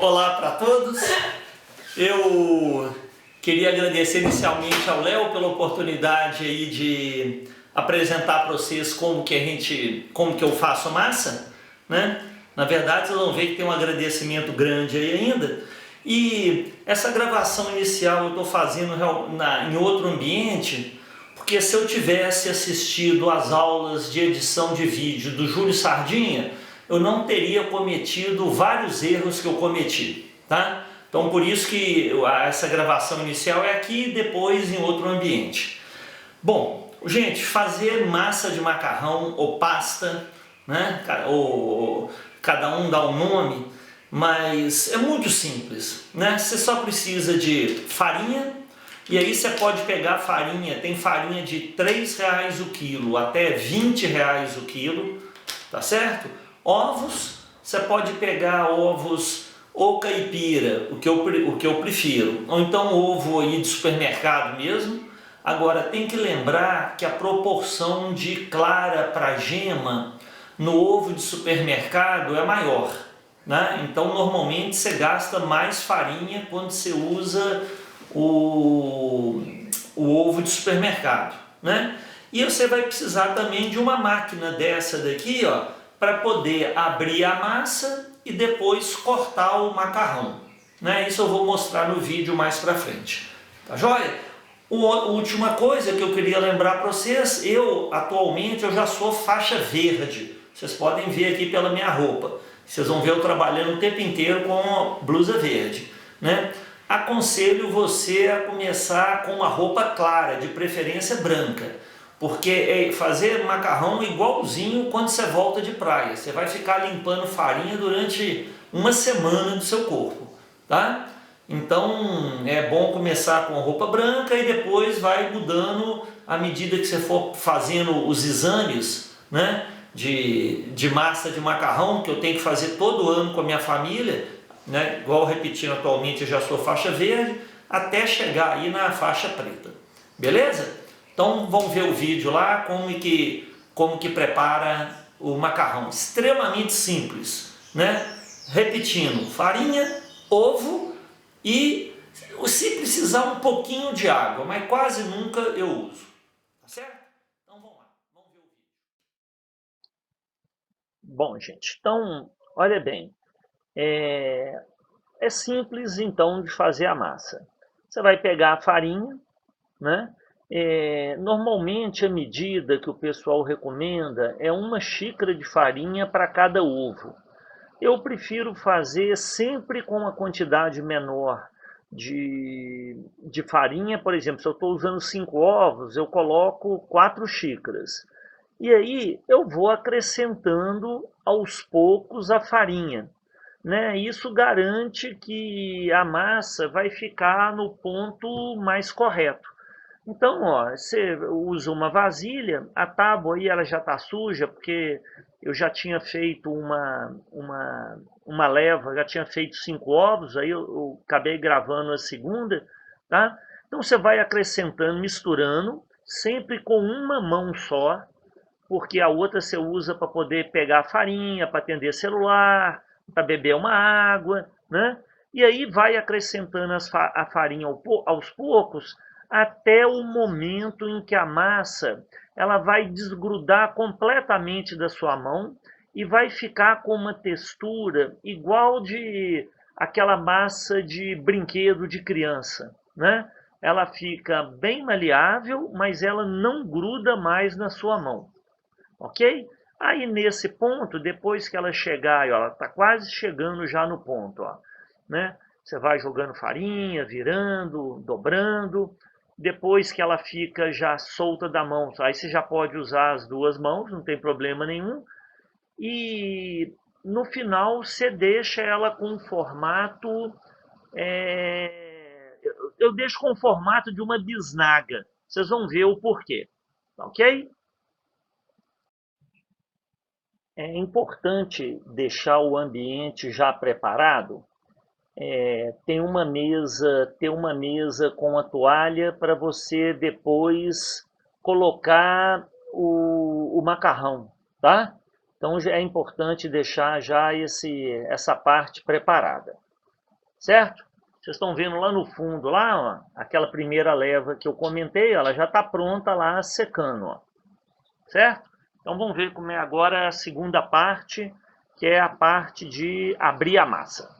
Olá para todos. Eu queria agradecer inicialmente ao Léo pela oportunidade aí de apresentar para vocês como que eu faço massa, né? Na verdade, vocês vão ver que tem um agradecimento grande aí ainda. E essa gravação inicial eu estou fazendo em outro ambiente, porque se eu tivesse assistido às aulas de edição de vídeo do Júlio Sardinha, eu não teria cometido vários erros que eu cometi, tá? Então por isso que essa gravação inicial é aqui e depois em outro ambiente. Bom, gente, fazer massa de macarrão ou pasta, né? Cada um dá um nome, mas é muito simples, né? Você só precisa de farinha, e aí você pode pegar farinha, tem farinha de R$ 3 o quilo até R$ 20 o quilo, tá certo? Ovos, você pode pegar ovos ou caipira, o que eu prefiro, ou então ovo aí de supermercado mesmo. Agora tem que lembrar que a proporção de clara para gema no ovo de supermercado é maior, né? Então normalmente você gasta mais farinha quando você usa o ovo de supermercado, né? E você vai precisar também de uma máquina dessa daqui, ó, para poder abrir a massa e depois cortar o macarrão, né? Isso eu vou mostrar no vídeo mais para frente, tá joia? Última coisa que eu queria lembrar para vocês, atualmente eu já sou faixa verde, vocês podem ver aqui pela minha roupa, vocês vão ver eu trabalhando o tempo inteiro com blusa verde, né? Aconselho você a começar com uma roupa clara, de preferência branca, porque fazer macarrão igualzinho quando você volta de praia, você vai ficar limpando farinha durante uma semana do seu corpo, tá? Então é bom começar com roupa branca e depois vai mudando à medida que você for fazendo os exames, né, de massa de macarrão, que eu tenho que fazer todo ano com a minha família, né, igual repetindo atualmente, eu já sou faixa verde, até chegar aí na faixa preta. Beleza? Então vamos ver o vídeo lá, como que prepara o macarrão. Extremamente simples, né? Repetindo, farinha, ovo e, se precisar, um pouquinho de água, mas quase nunca eu uso. Tá certo? Então vamos lá, vamos ver o vídeo. Bom, gente, então, olha bem, é simples então de fazer a massa. Você vai pegar a farinha, né? Normalmente a medida que o pessoal recomenda é 1 xícara de farinha para cada ovo. Eu prefiro fazer sempre com uma quantidade menor de farinha. Por exemplo, se eu estou usando 5 ovos, eu coloco 4 xícaras. E aí eu vou acrescentando aos poucos a farinha, né? Isso garante que a massa vai ficar no ponto mais correto. Então, ó, você usa uma vasilha, a tábua aí ela já está suja, porque eu já tinha feito uma leva, já tinha feito 5 ovos, aí eu acabei gravando a segunda, tá? Então você vai acrescentando, misturando, sempre com uma mão só, porque a outra você usa para poder pegar farinha, para atender celular, para beber uma água, né? E aí vai acrescentando a farinha aos poucos, até o momento em que a massa ela vai desgrudar completamente da sua mão e vai ficar com uma textura igual de aquela massa de brinquedo de criança, né? Ela fica bem maleável, mas ela não gruda mais na sua mão, ok? Aí nesse ponto, depois que ela chegar, ó, ela está quase chegando já no ponto, ó, né? Você vai jogando farinha, virando, dobrando. Depois que ela fica já solta da mão, aí você já pode usar as duas mãos, não tem problema nenhum. E no final você deixa ela com um formato, eu deixo com o formato de uma bisnaga. Vocês vão ver o porquê, ok? É importante deixar o ambiente já preparado. Ter uma mesa com a toalha para você depois colocar o macarrão, tá? Então é importante deixar já essa parte preparada. certo? Vocês estão vendo lá no fundo, lá, ó, aquela primeira leva que eu comentei, ela já está pronta lá secando, ó, certo? Então vamos ver como é agora a segunda parte, que é a parte de abrir a massa.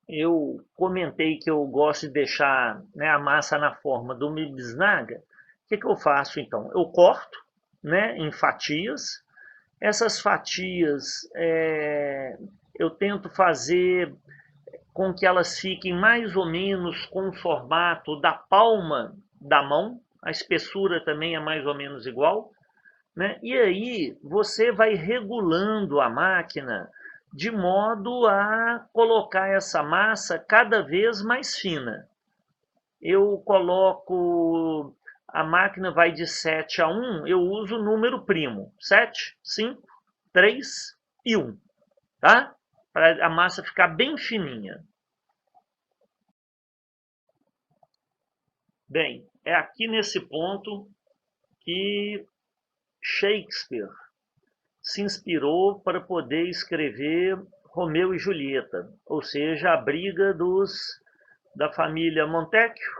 Eu comentei que eu gosto de deixar, né, a massa na forma do milho bisnaga. O que eu faço então? Eu corto, né, em fatias. Essas fatias eu tento fazer com que elas fiquem mais ou menos com o formato da palma da mão. A espessura também é mais ou menos igual, né? E aí você vai regulando a máquina de modo a colocar essa massa cada vez mais fina. Eu coloco, a máquina vai de 7 a 1, eu uso o número primo, 7, 5, 3 e 1, tá? Para a massa ficar bem fininha. Bem, é aqui nesse ponto que Shakespeare se inspirou para poder escrever Romeu e Julieta, ou seja, a briga da família Montecchio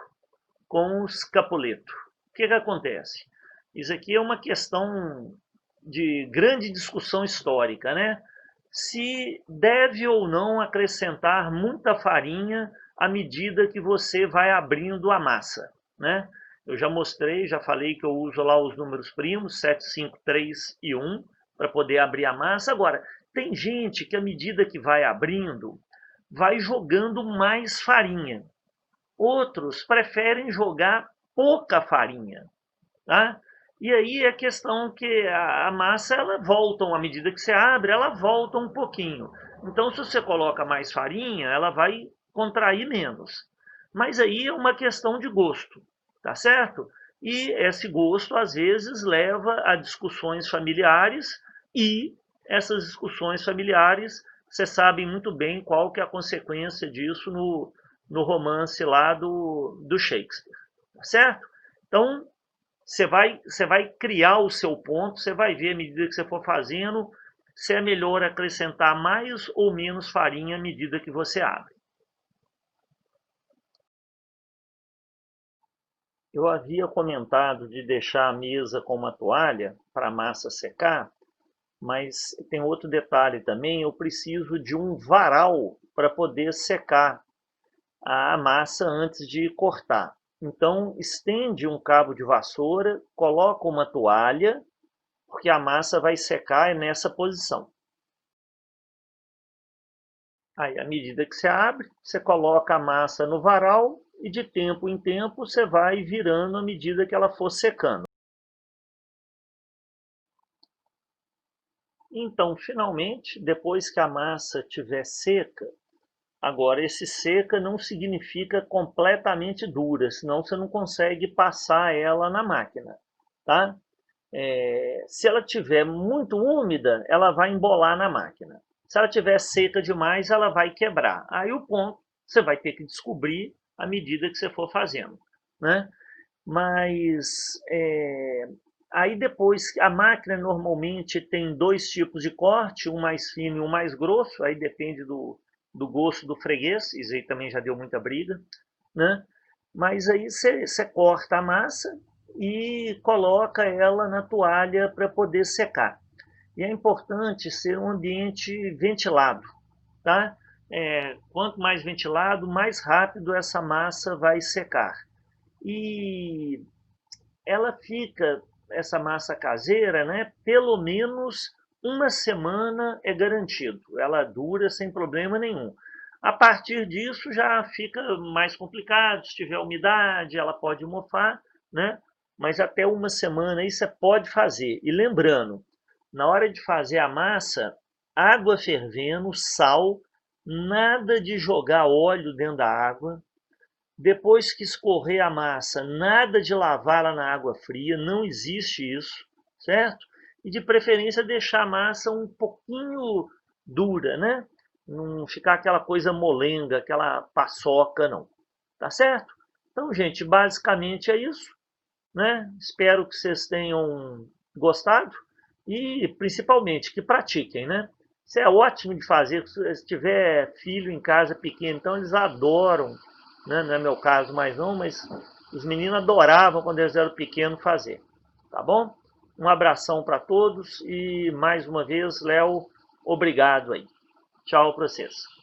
com os Capuleto. O que acontece? Isso aqui é uma questão de grande discussão histórica, né? Se deve ou não acrescentar muita farinha à medida que você vai abrindo a massa, né? Eu já mostrei, já falei que eu uso lá os números primos, 7, 5, 3 e 1, para poder abrir a massa. Agora, tem gente que à medida que vai abrindo, vai jogando mais farinha. Outros preferem jogar pouca farinha, tá? E aí é questão que a massa, ela volta, à medida que você abre, ela volta um pouquinho. Então, se você coloca mais farinha, ela vai contrair menos. Mas aí é uma questão de gosto, tá certo? E esse gosto, às vezes, leva a discussões familiares e essas discussões familiares, você sabe muito bem qual que é a consequência disso no romance lá do Shakespeare, tá certo? Então, você vai criar o seu ponto, você vai ver à medida que você for fazendo se é melhor acrescentar mais ou menos farinha à medida que você abre. Eu havia comentado de deixar a mesa com uma toalha para a massa secar, mas tem outro detalhe também, eu preciso de um varal para poder secar a massa antes de cortar. Então, estende um cabo de vassoura, coloca uma toalha, porque a massa vai secar nessa posição. Aí, à medida que você abre, você coloca a massa no varal e de tempo em tempo você vai virando à medida que ela for secando. Então, finalmente, depois que a massa estiver seca, agora esse seca não significa completamente dura, senão você não consegue passar ela na máquina, tá? Se ela tiver muito úmida, ela vai embolar na máquina. Se ela tiver seca demais, ela vai quebrar. Aí o ponto você vai ter que descobrir à medida que você for fazendo, né? Mas aí depois a máquina normalmente tem dois tipos de corte, um mais fino e um mais grosso. Aí depende do gosto do freguês. Isso aí também já deu muita briga, né? Mas aí você corta a massa e coloca ela na toalha para poder secar. E é importante ser um ambiente ventilado, tá? Quanto mais ventilado, mais rápido essa massa vai secar. E ela fica, essa massa caseira, né? Pelo menos uma semana é garantido. Ela dura sem problema nenhum. A partir disso já fica mais complicado, se tiver umidade, ela pode mofar, né? Mas até uma semana aí você pode fazer. E lembrando, na hora de fazer a massa, água fervendo, sal, nada de jogar óleo dentro da água. Depois que escorrer a massa, nada de lavá-la na água fria, não existe isso, certo? E de preferência deixar a massa um pouquinho dura, né? Não ficar aquela coisa molenga, aquela paçoca, não. Tá certo? Então, gente, basicamente é isso, né? Espero que vocês tenham gostado e principalmente que pratiquem, né? Isso é ótimo de fazer, se tiver filho em casa pequeno, então eles adoram, né? Não é meu caso mais não, mas os meninos adoravam quando eles eram pequenos fazer, tá bom? Um abração para todos e mais uma vez, Léo, obrigado aí. Tchau para vocês.